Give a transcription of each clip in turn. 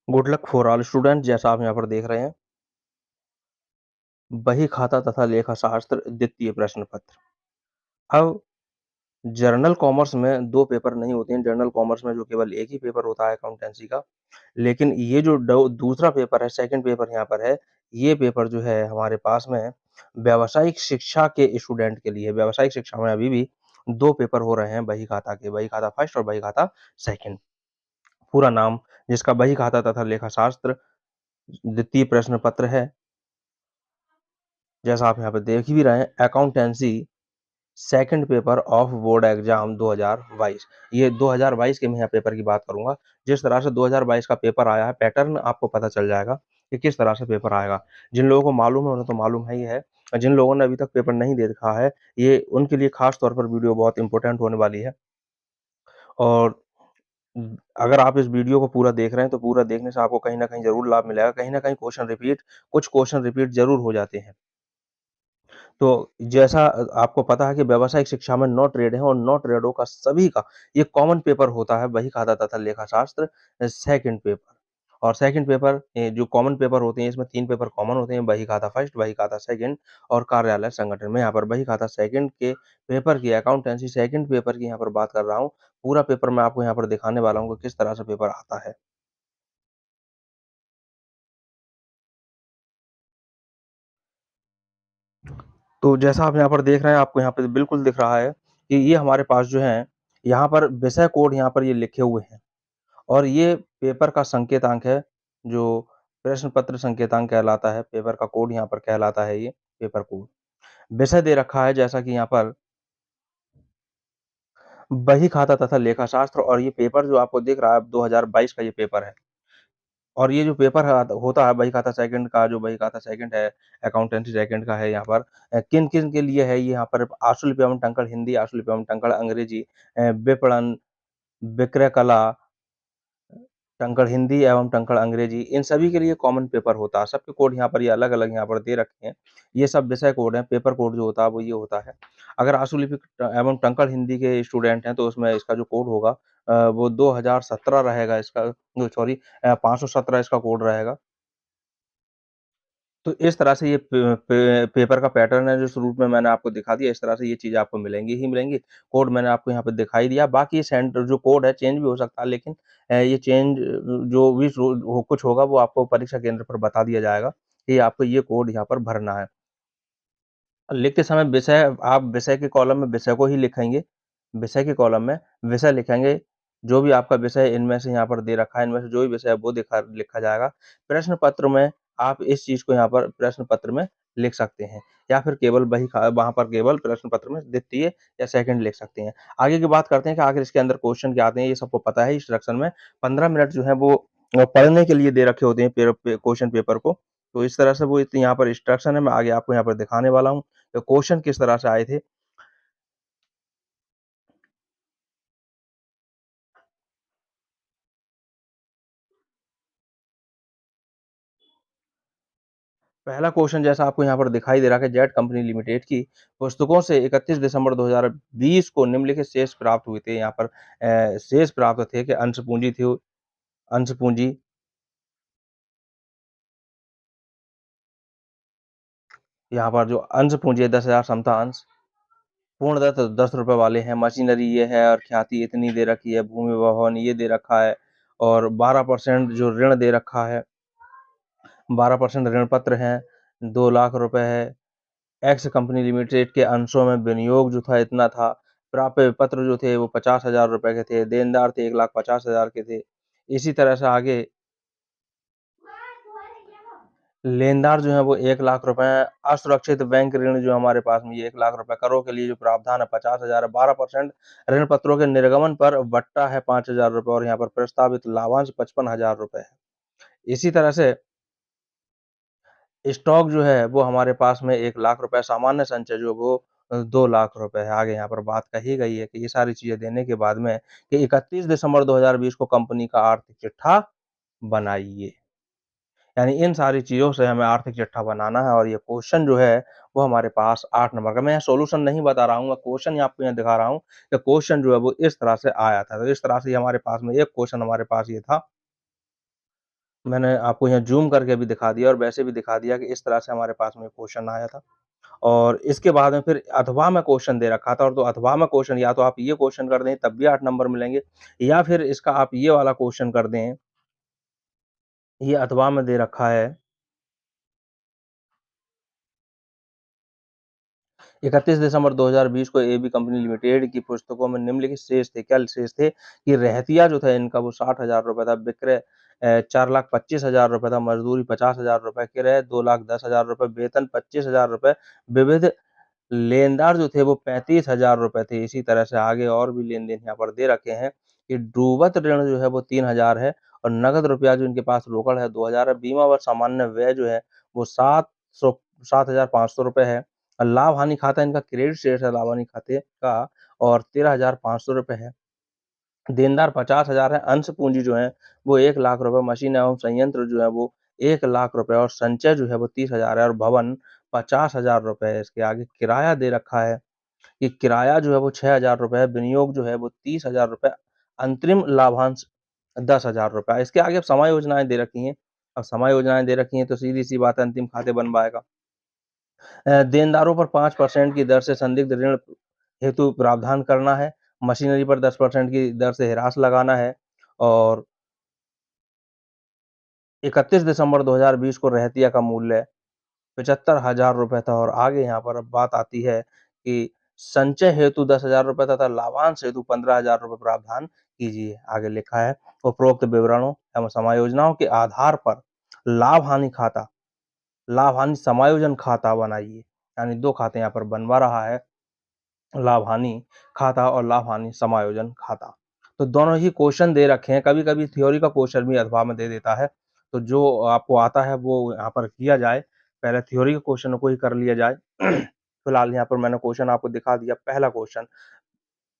Good luck for all student. जैसा आप यहाँ पर देख रहे हैं, बही खाता तथा लेखा शास्त्र द्वितीय प्रश्न पत्र। अब जर्नल कॉमर्स में 2 पेपर नहीं होते हैं। जर्नल कॉमर्स में जो केवल एक ही पेपर होता है अकाउंटेंसी का। लेकिन ये जो दूसरा पेपर है, सेकंड पेपर यहाँ पर है, ये पेपर जो है हमारे पास में व्यावसायिक शिक्षा के स्टूडेंट के लिए। व्यावसायिक शिक्षा में अभी भी 2 पेपर हो रहे हैं बही खाता के, बही खाता फर्स्ट और बही खाता सेकंड। पूरा नाम जिसका बही खाता तथा लेखा शास्त्र द्वितीय प्रश्न पत्र है। जैसा आप यहाँ पे देख भी रहे हैं, accountancy second paper of board exam 2022। ये 2022 के मैं यहाँ पेपर की बात करूंगा। जिस तरह से 2022 का पेपर आया है, पैटर्न आपको पता चल जाएगा कि किस तरह से पेपर आएगा। जिन लोगों को मालूम है उन्हें तो मालूम है ही है, और जिन लोगों ने अभी तक पेपर नहीं दे रखा है, ये उनके लिए खास तौर पर वीडियो बहुत इंपॉर्टेंट होने वाली है। और अगर आप इस वीडियो को पूरा देख रहे हैं तो पूरा देखने से आपको कहीं ना कहीं जरूर लाभ मिलेगा। कहीं ना कहीं कुछ क्वेश्चन रिपीट जरूर हो जाते हैं। तो जैसा आपको पता है कि व्यावसायिक शिक्षा में 9 ट्रेड हैं, और 9 ट्रेडों का सभी का ये कॉमन पेपर होता है, बही खाता तथा लेखा शास्त्र सेकंड पेपर। और सेकंड पेपर जो कॉमन पेपर होते हैं, इसमें 3 पेपर कॉमन होते हैं, बही खाता फर्स्ट, बही खाता सेकंड और कार्यालय संगठन। मैं यहाँ पर बही खाता सेकंड के पेपर की, अकाउंटेंसी सेकंड पेपर की यहाँ पर बात कर रहा हूँ। पूरा पेपर मैं आपको यहाँ पर दिखाने वाला हूँ कि किस तरह से पेपर आता है। तो जैसा आप यहाँ पर देख रहे हैं, आपको यहाँ पे बिल्कुल दिख रहा है कि ये हमारे पास जो है, यहाँ पर विषय कोड यहाँ पर ये लिखे हुए हैं, और ये पेपर का संकेतांक है, जो प्रश्न पत्र संकेतांक कहलाता है। पेपर का कोड यहाँ पर कहलाता है ये पेपर कोड। विषय दे रखा है जैसा कि यहाँ पर बही खाता तथा लेखा शास्त्र, और ये पेपर जो आपको दिख रहा है 2022 का ये पेपर है। और ये जो पेपर है होता है बही खाता सेकंड का, जो बही खाता सेकंड है, अकाउंटेंसी सेकंड का है, यहाँ पर किन-किन के लिए है, ये यहाँ पर आशुलिपि एवं टंकण हिंदी, आशुलिपि एवं टंकण अंग्रेजी, विपणन, विक्रय कला, टंकण हिंदी एवं टंकण अंग्रेजी, इन सभी के लिए कॉमन पेपर होता है। सबके कोड यहाँ पर ये अलग-अलग यहाँ पर दे रखे हैं। ये सब विषय कोड हैं। पेपर कोड जो होता है वो ये होता है। अगर आशुलिपि एवं टंकण हिंदी के स्टूडेंट हैं तो उसमें इसका जो कोड होगा वो 2017 रहेगा इसका, सॉरी 517 इसका कोड रहेगा। तो इस तरह से ये पेपर का पैटर्न है, जो स्वरूप में मैंने आपको दिखा दिया, इस तरह से ये चीज़ें आपको मिलेंगी ही मिलेंगी। कोड मैंने आपको यहाँ पे दिखाई दिया। बाकी ये सेंटर जो कोड है चेंज भी हो सकता है, लेकिन ये चेंज जो भी कुछ होगा वो आपको परीक्षा केंद्र पर बता दिया जाएगा कि आपको ये कोड यहाँ पर भरना है। लिखते समय विषय, आप विषय के कॉलम में विषय को ही लिखेंगे। विषय के कॉलम में विषय लिखेंगे। जो भी आपका विषय इनमें से यहाँ पर दे रखा है, इनमें से जो भी विषय है वो लिखा जाएगा। प्रश्न पत्र में आप इस चीज़ को यहाँ पर प्रश्न पत्र में लिख सकते हैं, या फिर केवल वहाँ पर केवल प्रश्न पत्र में द्वितीय या सेकंड लिख सकते हैं। आगे की बात करते हैं कि आखिर इसके अंदर क्वेश्चन क्या आते हैं, ये सबको पता है। इंस्ट्रक्शन में 15 मिनट जो है वो पढ़ने के लिए दे रखे होते हैं क्वेश्चन पेपर को। तो इस तरह से वो यहाँ पर इंस्ट्रक्शन है, मैं आगे आपको यहाँ पर दिखाने वाला हूँ। तो क्वेश्चन किस तरह से आए थे। पहला क्वेश्चन जैसा आपको यहाँ पर दिखाई दे रहा है कि जेट कंपनी लिमिटेड की पुस्तकों से 31 दिसंबर 2020 को निम्नलिखित शेष प्राप्त हुए थे। यहाँ पर शेष प्राप्त थे कि अंश पूंजी थी, अंश पूंजी, यहाँ पर जो अंश पूंजी है 10,000 समता अंश, पूर्णतः तो 10 रुपए वाले हैं, मशीनरी ये है, और ख्याति इतनी दे रखी है, भूमि भवन ये दे रखा है, और 12% जो ऋण दे रखा है, 12% ऋण पत्र हैं, 2 लाख रुपए है। एक्स कंपनी लिमिटेड के अंशों में विनियोग जो था इतना था। प्राप्य पत्र जो थे वो 50,000 रुपए के थे। देनदार थे 1,50,000 के थे। इसी तरह से आगे लेनदार जो है वो 1 लाख रुपए हैं। असुरक्षित बैंक ऋण जो हमारे पास में ये 1 लाख रुपए, करों के लिए जो प्रावधान है 50,000 है। 12% ऋण पत्रों के निर्गमन पर बट्टा है 5,000 रुपए, और यहाँ पर प्रस्तावित लाभांश 55,000 रुपए है। इसी तरह से स्टॉक जो है वो हमारे पास में 1 लाख रुपए, सामान्य संचय जो वो 2 लाख रुपए है। आगे यहाँ पर बात कही गई है कि ये सारी चीज़ें देने के बाद में कि 31 दिसंबर 2020 को कंपनी का आर्थिक चिट्ठा बनाइए। यानी इन सारी चीज़ों से हमें आर्थिक चिट्ठा बनाना है, और ये क्वेश्चन जो है वो हमारे पास 8 नंबर का। मैं यहाँ सॉल्यूशन नहीं बता रहा हूँ, मैं क्वेश्चन ही आपको यहाँ दिखा रहा हूँ कि क्वेश्चन जो है वो इस तरह से आया था। तो इस तरह से हमारे पास में एक क्वेश्चन हमारे पास ये था मैंने आपको यहाँ ज़ूम करके भी दिखा दिया और वैसे भी दिखा दिया कि इस तरह से हमारे पास में क्वेश्चन आया था। और इसके बाद में फिर अथवा में क्वेश्चन दे रखा था और तो अथवा में क्वेश्चन या तो आप ये क्वेश्चन कर दें तब भी 8 नंबर मिलेंगे या फिर इसका आप ये वाला क्वेश्चन कर दें, ये अथवा में दे रखा है 31 दिसंबर 2020 को एबी कंपनी लिमिटेड की पुस्तकों में निम्नलिखित शेष थे। क्या शेष थे कि रहतिया जो था इनका वो 60,000 रुपए था, विक्रय 4,25,000 था, मजदूरी 50,000 क्रय 2,10,000 वेतन 25,000 विविध लेनदार जो थे वो 35,000 थे। इसी तरह से आगे और भी लेन-देन यहाँ पर दे रखे हैं कि डूबत ऋण जो है वो 3,000 है और नगद रुपया जो इनके पास रोकड़ है 2,000 है। बीमा व सामान्य व्यय जो है वो 7,500 है। लाभ-हानि खाता इनका क्रेडिट शेष है लाभ-हानि खाते का और 13,500 है। देनदार 50,000 है, अंश पूँजी जो है वो 1,00,000 मशीन एवं संयंत्र जो है वो 1,00,000 और संचय जो है वो 30,000 है और भवन 50,000 है। इसके आगे किराया दे रखा है कि किराया जो है वो 6,000 है, विनियोग जो है वो 30,000 अंतरिम लाभांश 10,000 इसके आगे अब समायोजनाएँ दे रखी हैं। अब समायोजनाएँ दे रखी हैं तो सीधी-सी बात है अंतिम खाते बनवाएगा। देनदारों पर 5% की दर से संदिग्ध ऋण हेतु प्रावधान करना है, मशीनरी पर 10% की दर से ह्रास लगाना है और 31 दिसंबर 2020 को रहतिया का मूल्य 75,000 था और आगे यहाँ पर अब बात आती है कि संचय हेतु 10,000 तथा लाभांश हेतु 15,000 प्रावधान कीजिए। आगे लिखा है उपरोक्त विवरणों एवं समायोजनाओं के आधार पर लाभ-हानि खाता, लाभ-हानि समायोजन खाता बनाइए। यानी 2 खाते यहाँ पर बनवा रहा है। लाभ-हानि खाता और लाभ-हानि समायोजन खाता। तो दोनों ही क्वेश्चन दे रखे हैं, कभी-कभी थ्योरी का क्वेश्चन भी अथवा में दे देता है। तो जो आपको आता है वो यहाँ पर किया जाए, पहले थ्योरी के क्वेश्चन को ही कर लिया जाए। फिलहाल यहाँ पर मैंने क्वेश्चन आपको दिखा दिया पहला क्वेश्चन।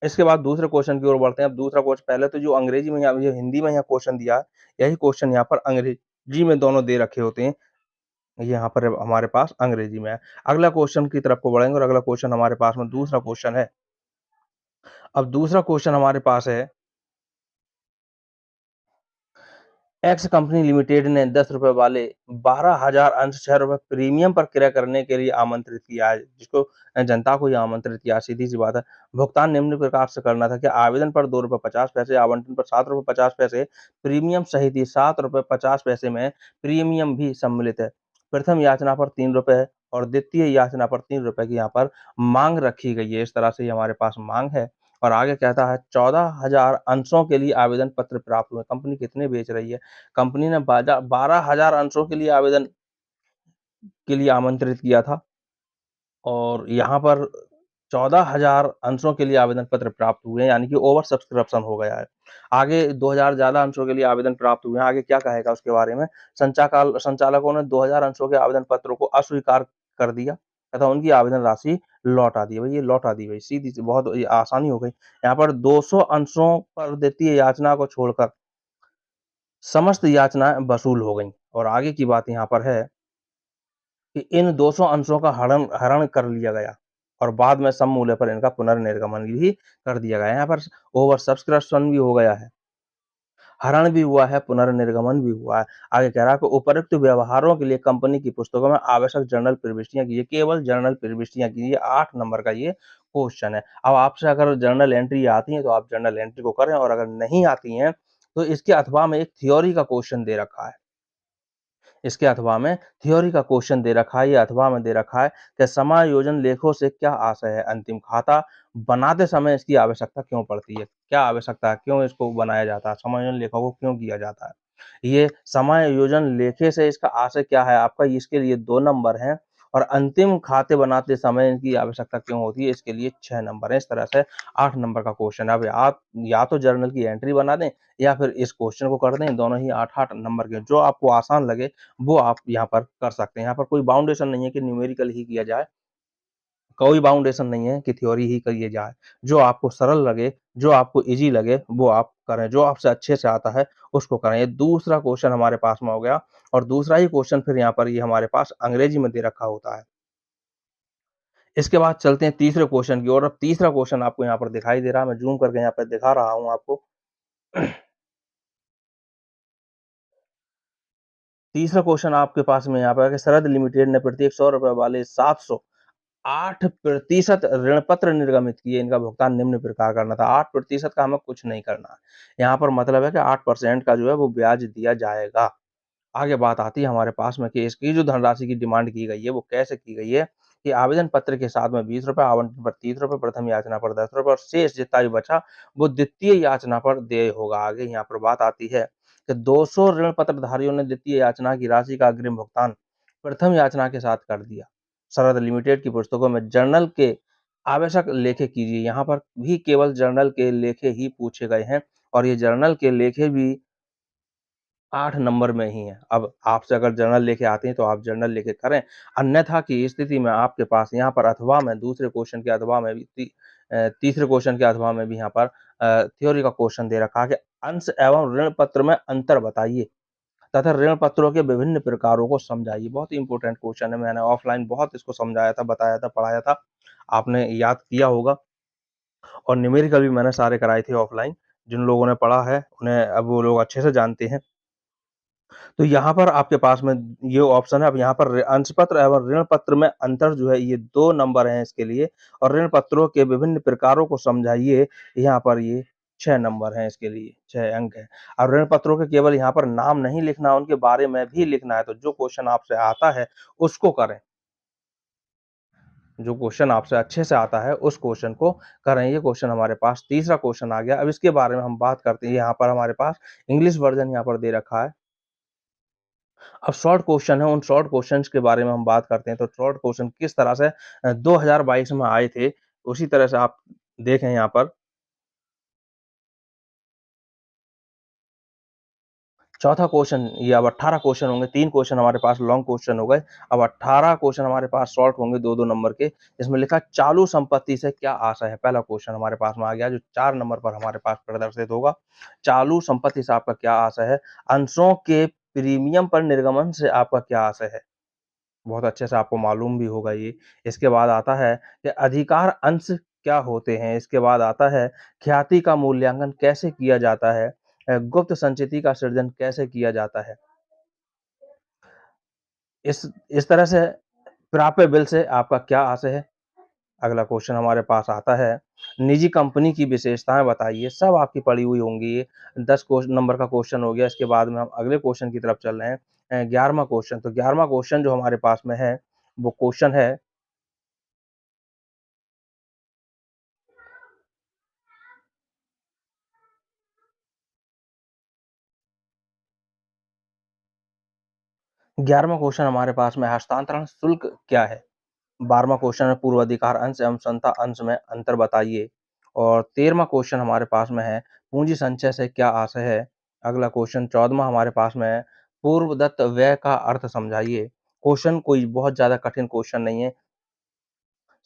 इसके बाद दूसरे क्वेश्चन की ओर बढ़ते हैं। अब दूसरा क्वेश्चन पहले तो जो अंग्रेजी में या ये हिंदी में यहाँ क्वेश्चन दिया है, यही क्वेश्चन यहाँ पर अंग्रेजी में दोनों दे रखे होते हैं। ये यहाँ पर हमारे पास अंग्रेजी में है। अगला क्वेश्चन की तरफ को बढ़ेंगे और अगला क्वेश्चन हमारे पास में दूसरा क्वेश्चन है। अब दूसरा क्वेश्चन हमारे पास है, एक्स कंपनी लिमिटेड ने ₹10 वाले 12,000 अंश ₹6 प्रीमियम पर क्रय करने के लिए आमंत्रित किया है, जिसको जनता को ये आमंत्रित किया, सीधी-सी बात है। भुगतान निम्न प्रकार से करना था कि आवेदन पर ₹2.50, आवंटन पर ₹7.50, प्रीमियम सहित ये ₹7.50 में प्रीमियम भी सम्मिलित है। प्रथम याचना पर ₹3 और द्वितीय याचना पर ₹3 की यहाँ पर माँग रखी गई है। इस तरह से ये हमारे पास माँग है। और आगे कहता है 14,000 अंशों के लिए आवेदन पत्र प्राप्त हुए। कंपनी कितने बेच रही है? कंपनी ने 12,000 अंशों के लिए आवेदन के लिए आमंत्रित किया था और यहाँ पर 14,000 अंशों के लिए आवेदन पत्र प्राप्त हुए हैं, यानी कि ओवर सब्सक्रिप्शन हो गया है। आगे 2,000 ज़्यादा अंशों के लिए आवेदन प्राप्त हुए हैं, आगे क्या कहेगा उसके बारे में? संचालकों ने 2,000 अंशों के आवेदन पत्रों को अस्वीकार कर दिया तथा उनकी आवेदन राशि लौटा दी। भई ये लौटा दी गई, सीधी-सी बहुत ये आसानी हो गई। यहाँ पर 200 अंशों पर द्वितीय याचना को छोड़कर समस्त याचनाएँ वसूल हो गईं और आगे की बात यहाँ पर है कि इन 200 अंशों का हरण हरण कर लिया गया और बाद में सम मूल्य पर इनका पुनर्निर्गमन भी कर दिया गया है। यहाँ पर ओवर सब्सक्रिप्शन भी हो गया है, हरण भी हुआ है, पुनर्निर्गमन भी हुआ है। आगे कह रहा है कि उपरोक्त व्यवहारों के लिए कंपनी की पुस्तकों में आवश्यक जर्नल प्रविष्टियाँ कीजिए, केवल जर्नल प्रविष्टियाँ कीजिए। 8 नंबर का ये क्वेश्चन है। अब आपसे अगर जर्नल एंट्री आती है तो आप जर्नल एंट्री को करें और अगर नहीं आती हैं, तो इसके अथवा में एक थ्योरी का क्वेश्चन दे रखा है। इसके अथवा में थ्योरी का क्वेश्चन दे रखा है, ये अथवा में दे रखा है कि समायोजन लेखों से क्या आशय है? अंतिम खाता बनाते समय इसकी आवश्यकता क्यों पड़ती है? क्या आवश्यकता है? क्यों इसको बनाया जाता है? समायोजन लेखों को क्यों किया जाता है? ये समायोजन लेखे से इसका आशय क्या है आपका? इसके लिए 2 नंबर हैं और अंतिम खाते बनाते समय इनकी आवश्यकता क्यों होती है? इसके लिए 6 नंबर हैं। इस तरह से 8 नंबर का क्वेश्चन है। अब आप या तो जर्नल की एंट्री बना दें या फिर इस क्वेश्चन को कर दें, दोनों ही 8-8 नंबर के, जो आपको आसान लगे वो आप यहाँ पर कर सकते हैं। यहाँ पर कोई बाउंडेशन नहीं है कि न्यूमेरिकल ही किया जाए, कोई बाउंडेशन नहीं है कि थ्योरी ही करिए जाए। जो आपको सरल लगे, जो आपको ईज़ी लगे वो आप करें, जो आपसे अच्छे से आता है उसको करें। ये दूसरा क्वेश्चन हमारे पास में हो गया और दूसरा ही क्वेश्चन फिर यहाँ पर ये हमारे पास अंग्रेजी में दे रखा होता है। इसके बाद चलते हैं तीसरे क्वेश्चन की ओर। अब तीसरा क्वेश्चन आपको यहाँ पर दिखाई दे रहा है, मैं ज़ूम करके यहाँ पे दिखा रहा हूँ आपको। तीसरा क्वेश्चन आपके पास में यहाँ पर है कि शरद लिमिटेड ने प्रत्येक ₹100 वाले 708% ऋण पत्र निर्गमित किए, इनका भुगतान निम्न प्रकार करना था। 8% का हमें कुछ नहीं करना है। यहाँ पर मतलब है कि 8% का जो है वो ब्याज दिया जाएगा। आगे बात आती है हमारे पास में कि इसकी जो धनराशि की डिमांड की गई है, वो कैसे की गई है कि आवेदन पत्र के साथ में ₹20, आवंटन पर ₹30, प्रथम याचना पर ₹10 और शेष जितना भी बचा, वो द्वितीय याचना पर देय होगा। आगे यहाँ पर बात आती है कि 200 ऋण पत्रधारियों ने द्वितीय याचना की राशि का अग्रिम भुगतान प्रथम याचना के साथ कर दिया। शरद लिमिटेड की पुस्तकों में जर्नल के आवश्यक लेखे कीजिए। यहाँ पर भी केवल जर्नल के लेखे ही पूछे गए हैं और ये जर्नल के लेखे भी 8 नंबर में ही हैं। अब आपसे अगर जर्नल लेके आते हैं तो आप जर्नल लेके करें, अन्यथा की स्थिति में आपके पास यहाँ पर अथवा में दूसरे क्वेश्चन के अथवा में भी तीसरे क्वेश्चन के अथवा में भी यहाँ पर थ्योरी का क्वेश्चन दे रखा है कि अंश एवं ऋण पत्र में अंतर बताइए तथा ऋण पत्रों के विभिन्न प्रकारों को समझाइए। बहुत ही इंपॉर्टेंट क्वेश्चन है, मैंने ऑफलाइन बहुत इसको समझाया था, बताया था, पढ़ाया था, आपने याद किया होगा और न्यूमेरिकल भी मैंने सारे कराए थे ऑफलाइन। जिन लोगों ने पढ़ा है, उन्हें अब वो लोग अच्छे से जानते हैं। तो यहाँ पर आपके पास में ये ऑप्शन है, अब यहाँ पर अंश पत्र एवं ऋण पत्र में अंतर जो है ये 2 नंबर हैं इसके लिए और ऋण पत्रों के विभिन्न प्रकारों को समझाइए, यहाँ पर ये 6 नंबर हैं इसके लिए, 6 अंक हैं। और ऋण पत्रों के केवल यहाँ पर नाम नहीं लिखना, उनके बारे में भी लिखना है, तो जो क्वेश्चन आपसे आता है उसको करें। जो क्वेश्चन आपसे अच्छे से आता है उस क्वेश्चन को करें। ये क्वेश्चन हमारे पास तीसरा क्वेश्चन आ गया। अब इसके बारे में हम बात करते हैं। यहाँ पर हमारे पास इंग्लिश वर्ज़न यहाँ पर दे रखा है। अब शॉर्ट क्वेश्चन है, उन शॉर्ट क्वेश्चंस के बारे में हम बात करते हैं, तो शॉर्ट क्वेश्चन किस तरह से 2022 में आए थे, उसी तरह से आप देखें यहाँ पर। चौथा क्वेश्चन ये अब 18 क्वेश्चन होंगे, 3 क्वेश्चन हमारे पास लॉन्ग क्वेश्चन हो गए, अब 18 क्वेश्चन हमारे पास शॉर्ट होंगे 2-2 नंबर के। इसमें लिखा है चालू संपत्ति से क्या आशय है? पहला क्वेश्चन हमारे पास में आ गया जो 4 नंबर पर हमारे पास प्रदर्शित होगा। चालू संपत्ति से आपका क्या आशय है? अंशों के प्रीमियम पर निर्गमन से आपका क्या आशय है? बहुत अच्छे से आपको मालूम भी होगा ये। इसके बाद आता है कि अधिकार अंश क्या होते हैं? इसके बाद आता है ख्याति का मूल्यांकन कैसे किया जाता है? गुप्त संचिति का सृजन कैसे किया जाता है? इस इस तरह से प्राप्य बिल से आपका क्या आशय है? अगला क्वेश्चन हमारे पास आता है, निजी कंपनी की विशेषताएँ बताइए, सब आपकी पड़ी हुई होंगी ये। 10 नंबर का क्वेश्चन हो गया, इसके बाद में हम अगले क्वेश्चन की तरफ चल रहे हैं। 11वाँ क्वेश्चन, तो 11वाँ क्वेश्चन जो हमारे पास में है, वो क्वेश्चन है 11वाँ क्वेश्चन हमारे पास में हस्तांतरण शुल्क क्या है? 12वाँ क्वेश्चन है पूर्वाधिकार अंश एवं संता अंश में अंतर बताइए और 13वाँ क्वेश्चन हमारे पास में है पूंजी संचय से क्या आशय है? अगला क्वेश्चन 14वाँ हमारे पास में है पूर्व दत्त व्यय का अर्थ समझाइए। क्वेश्चन कोई बहुत ज़्यादा कठिन क्वेश्चन नहीं है।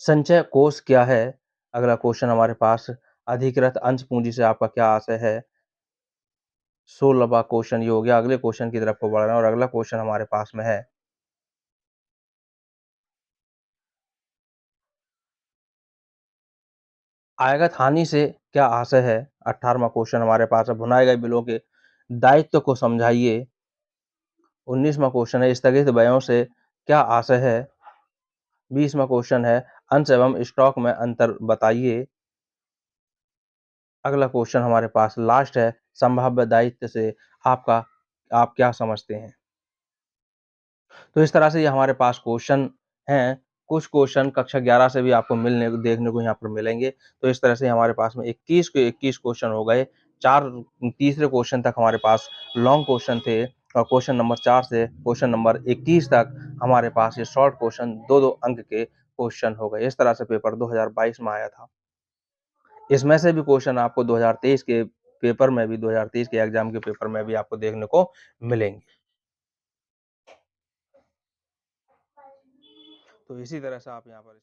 संचय कोष क्या है? अगला क्वेश्चन हमारे पास अधिकृत अंश पूंजी से आपका क्या आशय है? 16वाँ क्वेश्चन ये हो गया। अगले क्वेश्चन की तरफ को बढ़ रहे हैं और अगला क्वेश्चन हमारे पास में है आयगत हानि से क्या आशय है? 18वाँ क्वेश्चन हमारे पास है भुनाए गए बिलों के दायित्व को समझाइए। 19वाँ क्वेश्चन है स्थगित व्ययों से क्या आशय है? 20वाँ क्वेश्चन है अंश एवं स्टॉक में अंतर बताइए। अगला क्वेश्चन हमारे पास लास्ट है संभाव्य दायित्व से आपका आप क्या समझते हैं? तो इस तरह से ये हमारे पास क्वेश्चन हैं। कुछ क्वेश्चन कक्षा 11 से भी आपको मिलने देखने को यहाँ पर मिलेंगे। तो इस तरह से हमारे पास में 21 के 21 क्वेश्चन हो गए। 4 तीसरे क्वेश्चन तक हमारे पास लॉन्ग क्वेश्चन थे और क्वेश्चन नंबर 4 से क्वेश्चन नंबर 21 तक हमारे पास ये शॉर्ट क्वेश्चन 2-2 अंक के क्वेश्चन हो गए। इस तरह से पेपर 2022 में आया था। इसमें से भी क्वेश्चन आपको 2023 के पेपर में भी 2023 के एग्ज़ाम के पेपर में भी आपको देखने को मिलेंगे। तो इसी तरह से आप यहाँ पर